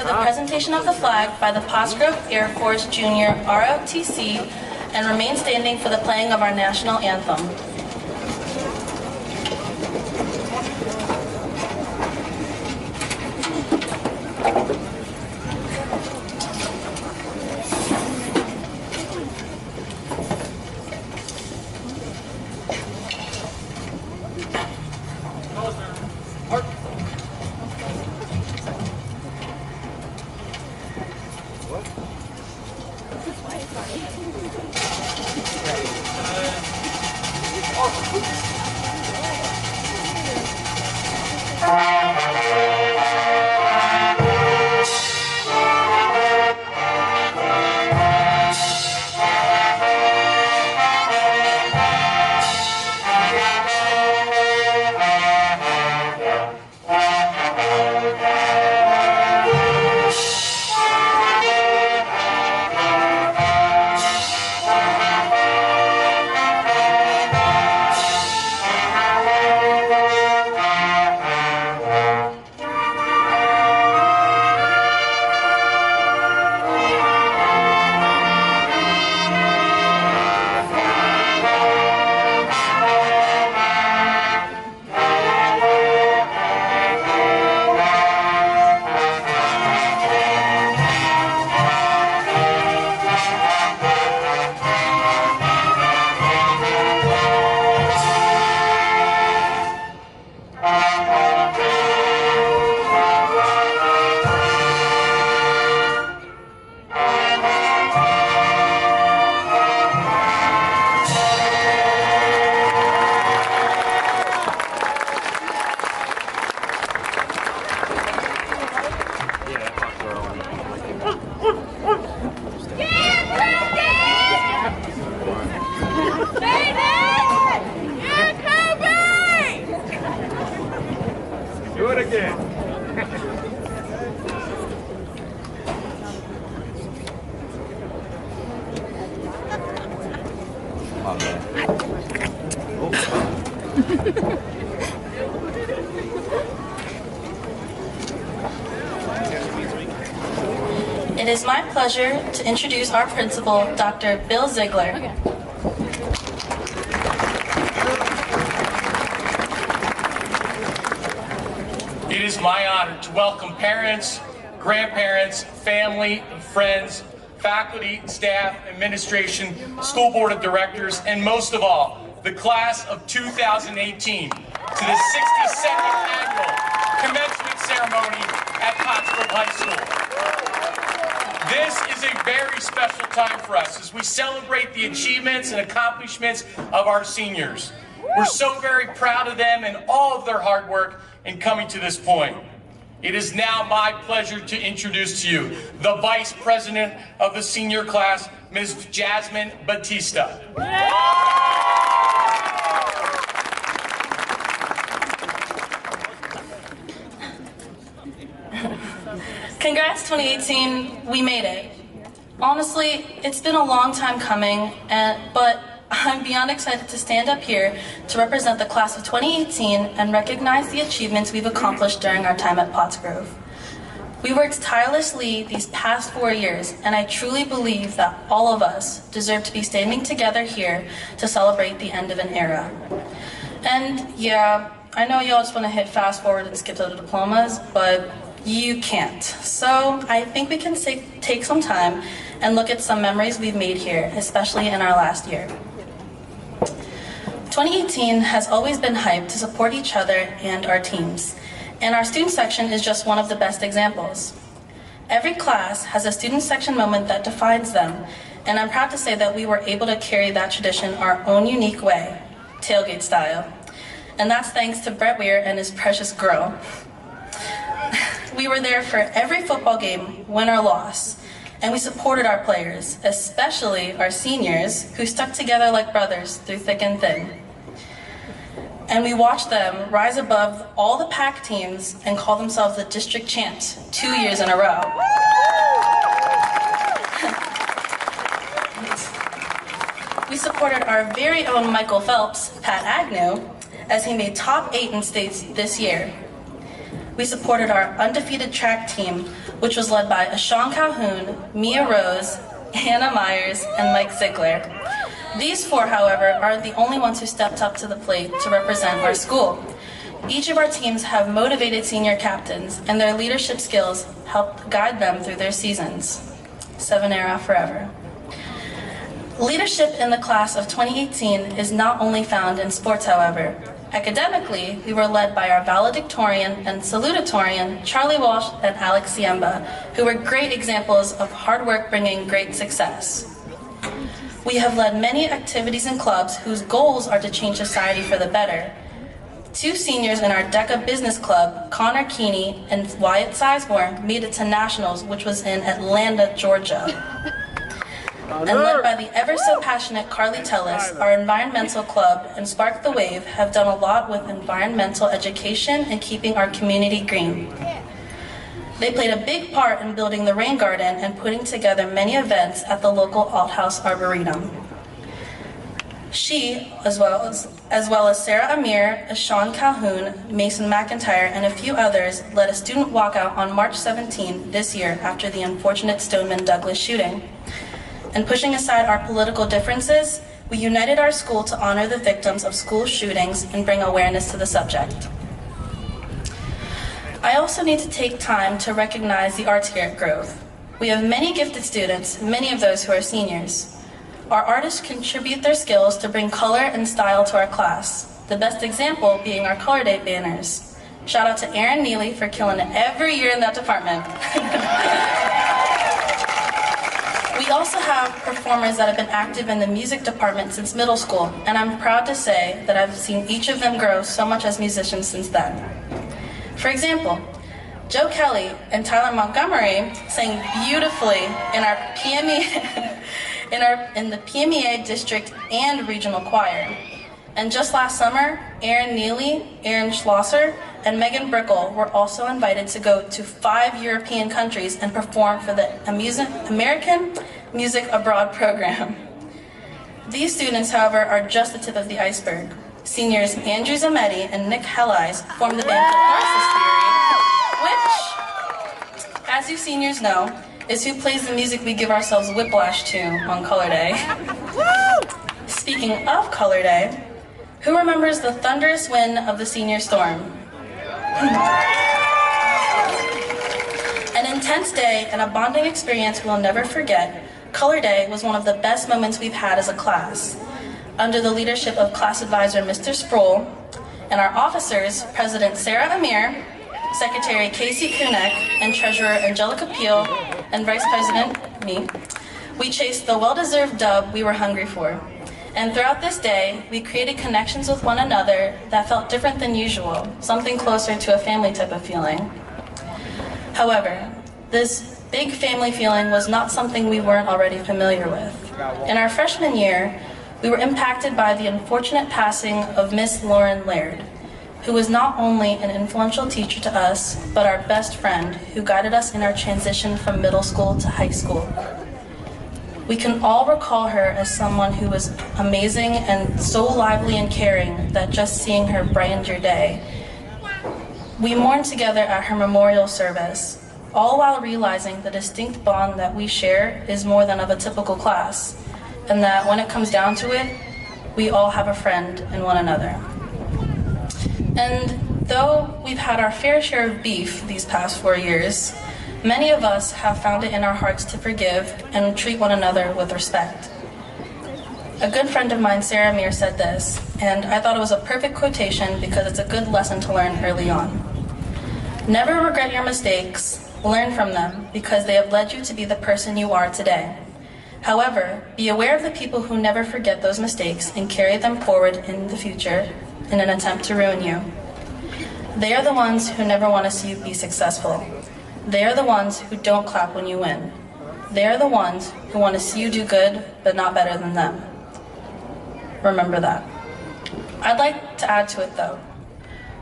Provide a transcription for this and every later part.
for the presentation of the flag by the Pottsgrove Air Force Junior ROTC and remain standing for the playing of our national anthem. It is my pleasure to introduce our principal, Dr. Bill Ziegler. Okay. It is my honor to welcome parents, grandparents, family, and friends, faculty, staff, administration, school board of directors, and most of all, the class of 2018 to the 62nd annual commencement ceremony at Pottsgrove High School. This is a very special time for us as we celebrate the achievements and accomplishments of our seniors. We're so very proud of them and all of their hard work in coming to this point. It is now my pleasure to introduce to you the Vice President of the senior class, Ms. Jasmin Bautista. Congrats 2018, we made it. Honestly, it's been a long time coming, but I'm beyond excited to stand up here to represent the class of 2018 and recognize the achievements we've accomplished during our time at Pottsgrove. We worked tirelessly these past 4 years, and I truly believe that all of us deserve to be standing together here to celebrate the end of an era. And yeah, I know y'all just want to hit fast forward and skip to the diplomas, but you can't. So I think we can take some time and look at some memories we've made here, especially in our last year. 2018 has always been hyped to support each other and our teams, and our student section is just one of the best examples. Every class has a student section moment that defines them, and I'm proud to say that we were able to carry that tradition our own unique way, tailgate style. And that's thanks to Brett Weir and his precious girl. We were there for every football game, win or loss, and we supported our players, especially our seniors, who stuck together like brothers through thick and thin. And we watched them rise above all the pack teams and call themselves the district champs 2 years in a row. We supported our very own Michael Phelps, Pat Agnew, as he made top 8 in states this year. We supported our undefeated track team, which was led by Ashawn Calhoun, Mia Rose, Hannah Myers, and Mike Ziegler. These four, however, aren't the only ones who stepped up to the plate to represent our school. Each of our teams have motivated senior captains, and their leadership skills helped guide them through their seasons. 7-era forever. Leadership in the class of 2018 is not only found in sports, however. Academically, we were led by our valedictorian and salutatorian, Charlie Walsh and Alex Ziemba, who were great examples of hard work bringing great success. We have led many activities and clubs whose goals are to change society for the better. Two seniors in our DECA Business Club, Connor Keeney and Wyatt Sizemore, made it to Nationals, which was in Atlanta, Georgia. And led by the ever-so-passionate Carly Tellis, our environmental club and Spark the Wave have done a lot with environmental education and keeping our community green. They played a big part in building the rain garden and putting together many events at the local Althouse Arboretum. She, as well as Sarah Amir, Ashawn Calhoun, Mason McIntyre, and a few others, led a student walkout on March 17 this year after the unfortunate Stoneman Douglas shooting. And pushing aside our political differences, we united our school to honor the victims of school shootings and bring awareness to the subject. I also need to take time to recognize the arts here at Grove. We have many gifted students, many of those who are seniors. Our artists contribute their skills to bring color and style to our class, the best example being our Color Day banners. Shout out to Aaron Neely for killing it every year in that department. We also have performers that have been active in the music department since middle school, and I'm proud to say that I've seen each of them grow so much as musicians since then. For example, Joe Kelly and Tyler Montgomery sang beautifully in our PME in the PMEA district and regional choir. And just last summer, Aaron Neely, Aaron Schlosser, and Megan Brickle were also invited to go to 5 European countries and perform for the American Music Abroad program. These students, however, are just the tip of the iceberg. Seniors Andrew Zametti and Nick Hellis formed the band Catharsis Theory, which, as you seniors know, is who plays the music we give ourselves whiplash to on Color Day. Speaking of Color Day, who remembers the thunderous wind of the senior storm? An intense day and a bonding experience we'll never forget, Color Day was one of the best moments we've had as a class. Under the leadership of class advisor Mr. Sproul and our officers, President Sarah Amir, Secretary Casey Kunek, and Treasurer Angelica Peel, and Vice President, me, we chased the well-deserved dub we were hungry for. And throughout this day, we created connections with one another that felt different than usual, something closer to a family type of feeling. However, this big family feeling was not something we weren't already familiar with. In our freshman year, we were impacted by the unfortunate passing of Miss Lauren Laird, who was not only an influential teacher to us, but our best friend who guided us in our transition from middle school to high school. We can all recall her as someone who was amazing and so lively and caring that just seeing her brightened your day. We mourned together at her memorial service, all while realizing the distinct bond that we share is more than of a typical class, and that when it comes down to it, we all have a friend in one another. And though we've had our fair share of beef these past 4 years, many of us have found it in our hearts to forgive and treat one another with respect. A good friend of mine, Sarah Amir, said this, and I thought it was a perfect quotation because it's a good lesson to learn early on. Never regret your mistakes, learn from them because they have led you to be the person you are today. However, be aware of the people who never forget those mistakes and carry them forward in the future in an attempt to ruin you. They are the ones who never want to see you be successful. They are the ones who don't clap when you win. They are the ones who want to see you do good, but not better than them. Remember that. I'd like to add to it though.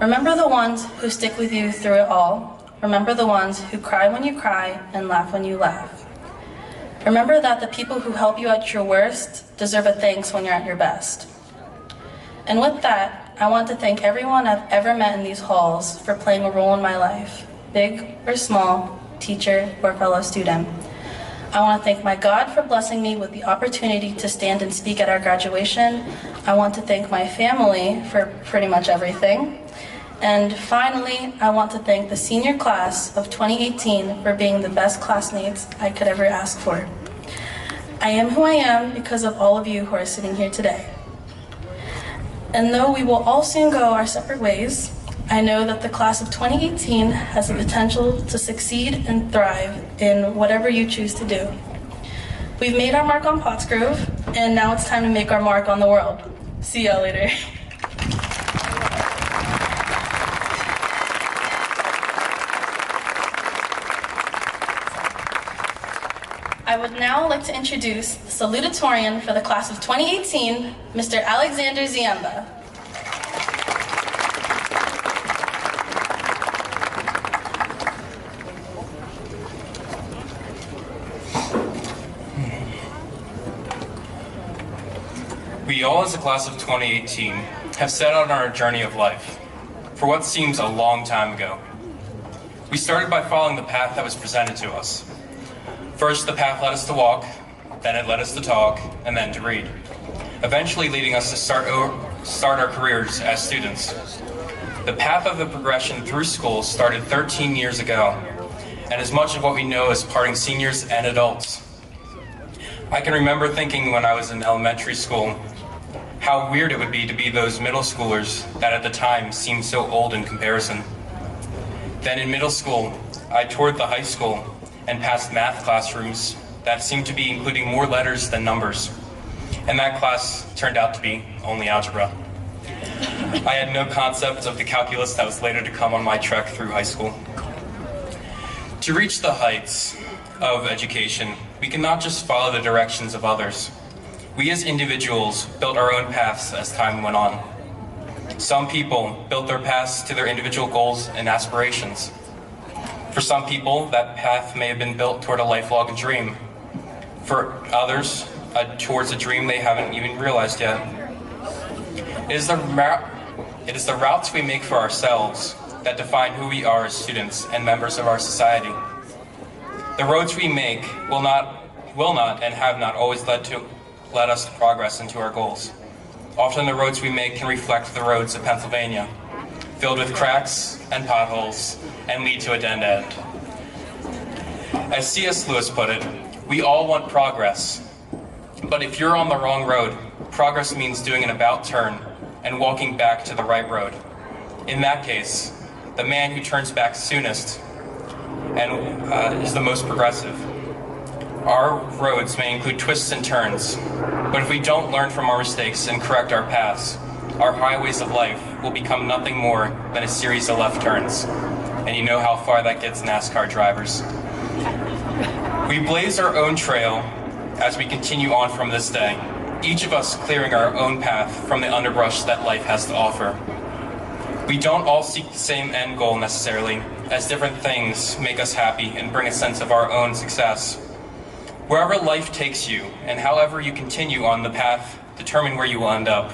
Remember the ones who stick with you through it all. Remember the ones who cry when you cry and laugh when you laugh. Remember that the people who help you at your worst deserve a thanks when you're at your best. And with that, I want to thank everyone I've ever met in these halls for playing a role in my life, big or small, teacher or fellow student. I want to thank my God for blessing me with the opportunity to stand and speak at our graduation. I want to thank my family for pretty much everything. And finally, I want to thank the senior class of 2018 for being the best classmates I could ever ask for. I am who I am because of all of you who are sitting here today. And though we will all soon go our separate ways, I know that the class of 2018 has the potential to succeed and thrive in whatever you choose to do. We've made our mark on Pottsgrove, and now it's time to make our mark on the world. See y'all later. I would now like to introduce the Salutatorian for the class of 2018, Mr. Alexander Ziemba. We all, as a class of 2018, have set out on our journey of life for what seems a long time ago. We started by following the path that was presented to us. First, the path led us to walk, then it led us to talk, and then to read, eventually leading us to start our careers as students. The path of the progression through school started 13 years ago, and is much of what we know as parting seniors and adults. I can remember thinking when I was in elementary school how weird it would be to be those middle schoolers that at the time seemed so old in comparison. Then in middle school, I toured the high school and passed math classrooms that seemed to be including more letters than numbers. And that class turned out to be only algebra. I had no concept of the calculus that was later to come on my trek through high school. To reach the heights of education, we cannot just follow the directions of others. We as individuals built our own paths as time went on. Some people built their paths to their individual goals and aspirations. For some people, that path may have been built toward a lifelong dream. For others, towards a dream they haven't even realized yet. It is the routes we make for ourselves that define who we are as students and members of our society. The roads we make will not and have not always led us to progress into our goals. Often the roads we make can reflect the roads of Pennsylvania, filled with cracks and potholes, and lead to a dead end. As C.S. Lewis put it, we all want progress, but if you're on the wrong road, progress means doing an about turn and walking back to the right road. In that case, the man who turns back soonest and is the most progressive. Our roads may include twists and turns, but if we don't learn from our mistakes and correct our paths, our highways of life will become nothing more than a series of left turns. And you know how far that gets NASCAR drivers. We blaze our own trail as we continue on from this day, each of us clearing our own path from the underbrush that life has to offer. We don't all seek the same end goal necessarily, as different things make us happy and bring a sense of our own success. Wherever life takes you, and however you continue on the path, determine where you will end up.